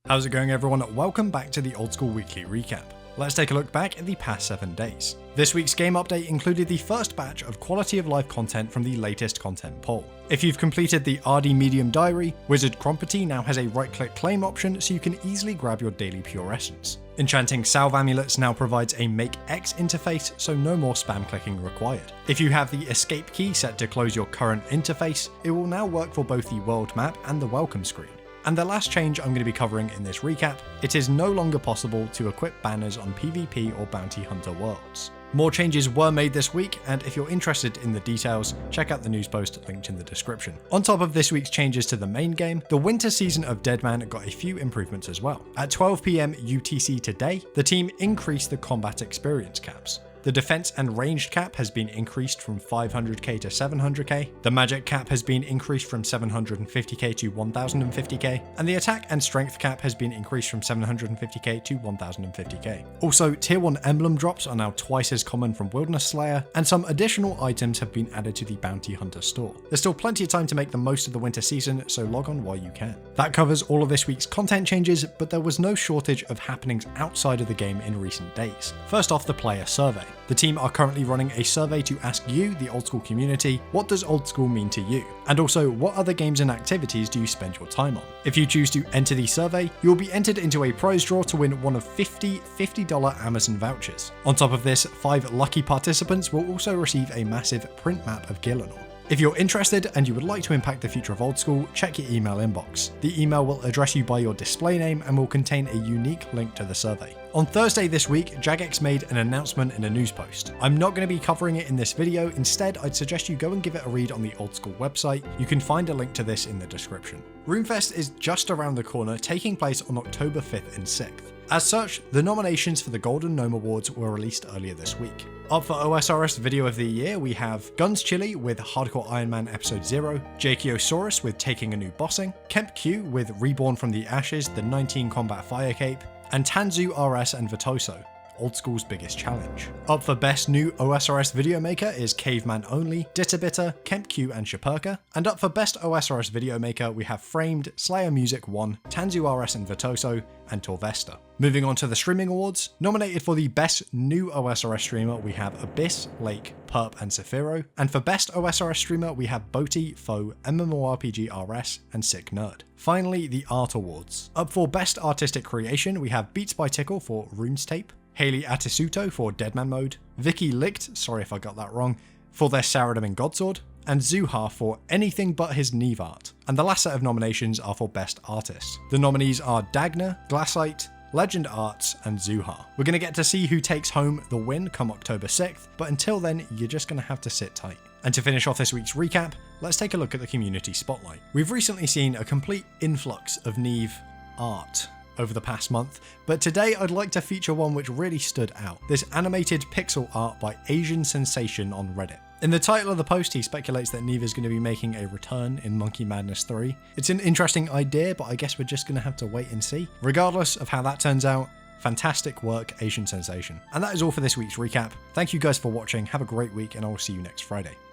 How's it going, everyone? Welcome back to the Old School Weekly Recap. Let's take a look back at the past 7 days. This week's game update included the first batch of quality of life content from the latest content poll. If you've completed the RD Medium Diary, Wizard Crompety now has a right-click claim option so you can easily grab your daily Pure Essence. Enchanting Salve amulets now provides a Make X interface, so no more spam clicking required. If you have the escape key set to close your current interface, it will now work for both the world map and the welcome screen. And the last change I'm going to be covering in this recap, it is no longer possible to equip banners on PvP or Bounty Hunter worlds. More changes were made this week, and if you're interested in the details, check out the news post linked in the description. On top of this week's changes to the main game, the winter season of Deadman got a few improvements as well. At 12 PM UTC today, the team increased the combat experience caps. The defense and ranged cap has been increased from 500k to 700k, the magic cap has been increased from 750k to 1050k, and the attack and strength cap has been increased from 750k to 1050k. Also, tier 1 emblem drops are now twice as common from Wilderness Slayer, and some additional items have been added to the Bounty Hunter store. There's still plenty of time to make the most of the winter season, so log on while you can. That covers all of this week's content changes, but there was no shortage of happenings outside of the game in recent days. First off, the player survey. The team are currently running a survey to ask you, the Old School community, what does Old School mean to you? And also, what other games and activities do you spend your time on? If you choose to enter the survey, you will be entered into a prize draw to win one of 50 $50 Amazon vouchers. On top of this, 5 lucky participants will also receive a massive print map of Gillinor. If you're interested and you would like to impact the future of Old School, check your email inbox. The email will address you by your display name and will contain a unique link to the survey. On Thursday this week, Jagex made an announcement in a news post. I'm not going to be covering it in this video, instead I'd suggest you go and give it a read on the Old School website. You can find a link to this in the description. RuneFest is just around the corner, taking place on October 5th and 6th. As such, the nominations for the Golden Gnome Awards were released earlier this week. Up for OSRS Video of the Year, we have Guns Chili with Hardcore Iron Man Episode 0, Jakiosaurus with Taking a New Bossing, Kemp Q with Reborn from the Ashes, the 19 Combat Fire Cape, and Tanzu RS and Vitoso, Old School's biggest challenge. Up for Best New OSRS Video Maker is Caveman Only, Ditterbitter, Kemp Q and Shapurka, and up for Best OSRS Video Maker we have Framed, Slayer Music 1, Tanzu RS and Vitoso, and Torvesta. Moving on to the Streaming Awards, nominated for the Best New OSRS Streamer we have Abyss, Lake, Perp and Saphiro, and for Best OSRS Streamer we have Boaty, Foe, MMORPG RS, and Sick Nerd. Finally, the Art Awards. Up for Best Artistic Creation we have Beats by Tickle for RuneScape, Haley Atisuto for Deadman Mode, Vicky Licht, sorry if I got that wrong, for their Saradomin and Godsword, and Zuha for Anything But His Neve Art. And the last set of nominations are for Best Artist. The nominees are Dagner, Glassite, Legend Arts, and Zuha. We're going to get to see who takes home the win come October 6th, but until then, you're just going to have to sit tight. And to finish off this week's recap, let's take a look at the community spotlight. We've recently seen a complete influx of Neve art over the past month, but today I'd like to feature one which really stood out. This animated pixel art by Asian Sensation on Reddit. In the title of the post, he speculates that Neve is going to be making a return in Monkey Madness 3. It's an interesting idea, but I guess we're just going to have to wait and see. Regardless of how that turns out, fantastic work, Asian Sensation. And that is all for this week's recap. Thank you guys for watching, have a great week, and I will see you next Friday.